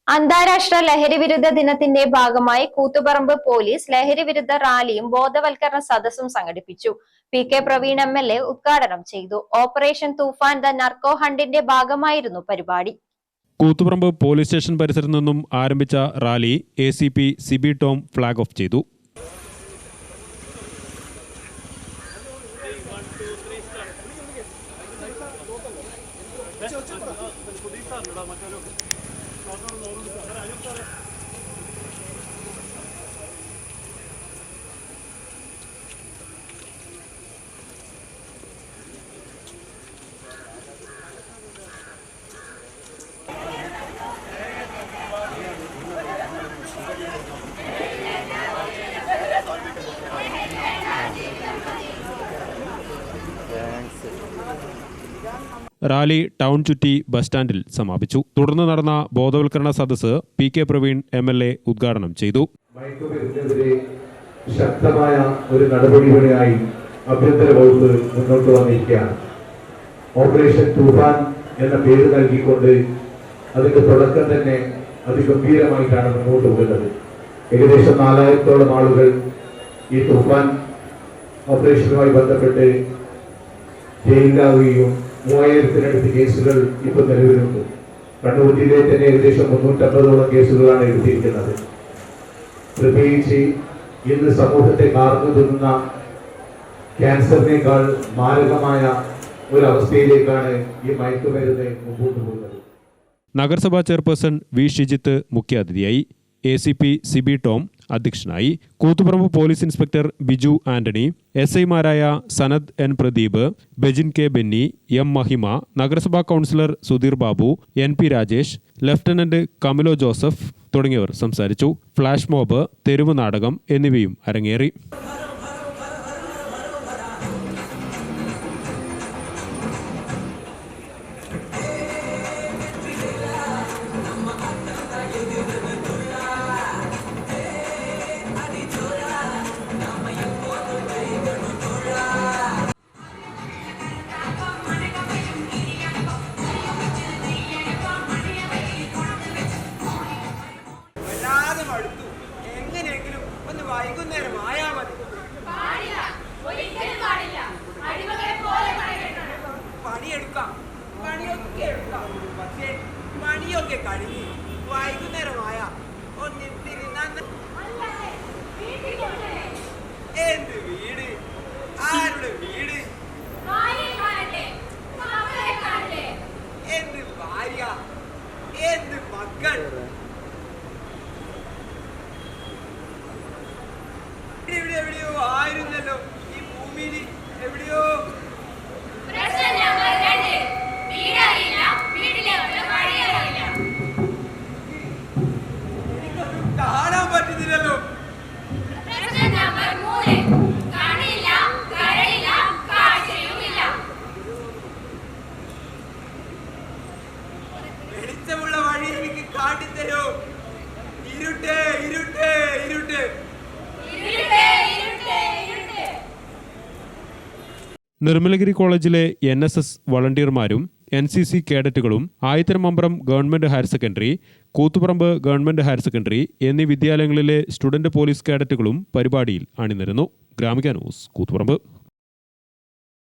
അന്താരാഷ്ട്ര ലഹരിവിരുദ്ധ ദിനത്തിന്റെ ഭാഗമായി കൂത്തുപറമ്പ് പോലീസ് ലഹരിവിരുദ്ധ റാലിയും ബോധവൽക്കരണ സദസ്സും സംഘടിപ്പിച്ചു. പി.കെ. പ്രവീൺ എം.എൽ.എ. ഉദ്ഘാടനം ചെയ്തു. ഓപ്പറേഷൻ തൂഫാൻ ദ നർക്കോ ഹണ്ടിന്റെ ഭാഗമായിരുന്നു പരിപാടി. കൂത്തുപറമ്പ് പോലീസ് സ്റ്റേഷൻ പരിസരത്തു നിന്നും ആരംഭിച്ച rally ACP. Siby Tom flag off ചെയ്തു. റാലി ടൗൺ ചുറ്റി ബസ് സ്റ്റാൻഡിൽ സമാപിച്ചു. തുടർന്ന് നടന്ന ബോധവൽക്കരണ സദസ്സ് പി.കെ. പ്രവീൺ എം.എൽ.എ. ഉദ്ഘാടനം ചെയ്തു. മയക്കുമരുന്നിനെതിരെ ശക്തമായ ഒരു നടപടിയുമായി ആഭ്യന്തര വകുപ്പ് മുന്നോട്ട് വന്നിരിക്കുകയാണ്. ഓപ്പറേഷൻ തൂഫാൻ എന്ന പേര് നൽകിക്കൊണ്ട് അതിന്റെ തുടക്കം തന്നെ അതിഗംഭീരമായിട്ടാണ് മുന്നോട്ട് പോകുന്നത്. ഏകദേശം 4000-ഓളം ആളുകൾ ഈ തൂഫാൻ ഓപ്പറേഷനുമായി ബന്ധപ്പെട്ട് ജയിലിലാവുകയും 3000-ത്തിനടുത്ത് കേസുകൾ ഇപ്പോൾ നിലവിലുണ്ട്. കണ്ണൂർ ജില്ലയിൽ തന്നെ ഏകദേശം 350-ഓളം കേസുകളാണ് എടുത്തിരിക്കുന്നത്. പ്രത്യേകിച്ച് ഇന്ന് സമൂഹത്തെ കാർന്നു തിന്നുന്ന ക്യാൻസറിനേക്കാൾ മാരകമായ ഒരവസ്ഥയിലേക്കാണ് ഈ മയക്കുമരുന്ന് മുമ്പോട്ട് പോകുന്നത്. നഗരസഭാ ചെയർപേഴ്സൺ വി ഷിജിത്ത് മുഖ്യാതിഥിയായി. എ.സി.പി. സിബി ടോം അധ്യക്ഷനായി. കൂത്തുപറമ്പ് പോലീസ് ഇൻസ്പെക്ടർ ബിജു ആന്റണി, എസ്.ഐമാരായ Sanad N Pradeep, Bejin K Benny, M Mahima, നഗരസഭാ councillor Sudheer Babu, N P. Rajesh, lieutenant Kamilo Joseph തുടങ്ങിയവർ സംസാരിച്ചു. ഫ്ലാഷ് മോബ്, തെരുവ് നാടകം എന്നിവയും അരങ്ങേറി. എങ്ങനെയെങ്കിലും ഒന്ന് വൈകുന്നേരം ആയാ മതി. പണിയെടുക്കാം, പണിയൊക്കെ എടുക്കാം. പക്ഷേ പണിയൊക്കെ കഴിഞ്ഞ് വൈകുന്നേരമായ എന്ത് വീട്, ആരുടെ വീട്, എന്ത് ഭാര്യ, എന്ത് മക്കൾ, എവിടെയോ ആയിരുന്നല്ലോ ഈ ഭൂമിയിൽ എവിടെയോ. എനിക്കൊന്നും കാണാൻ പറ്റുന്നില്ലല്ലോ. വെളിച്ചമുള്ള വഴി എനിക്ക് കാട്ടിത്തരോ. ഇരുട്ട് ഇരുട്ട് ഇരുട്ട്. നിർമ്മലഗിരി കോളേജിലെ NSS വളണ്ടിയർമാരും NCC കേഡറ്റുകളും Ayitharamambaram government higher secondary, Koothuparamba government higher secondary എന്നീ വിദ്യാലയങ്ങളിലെ സ്റ്റുഡന്റ് പോലീസ് കേഡറ്റുകളും പരിപാടിയിൽ അണിനിരന്നു. ഗ്രാമിക ന്യൂസ്, കൂത്തുപറമ്പ്.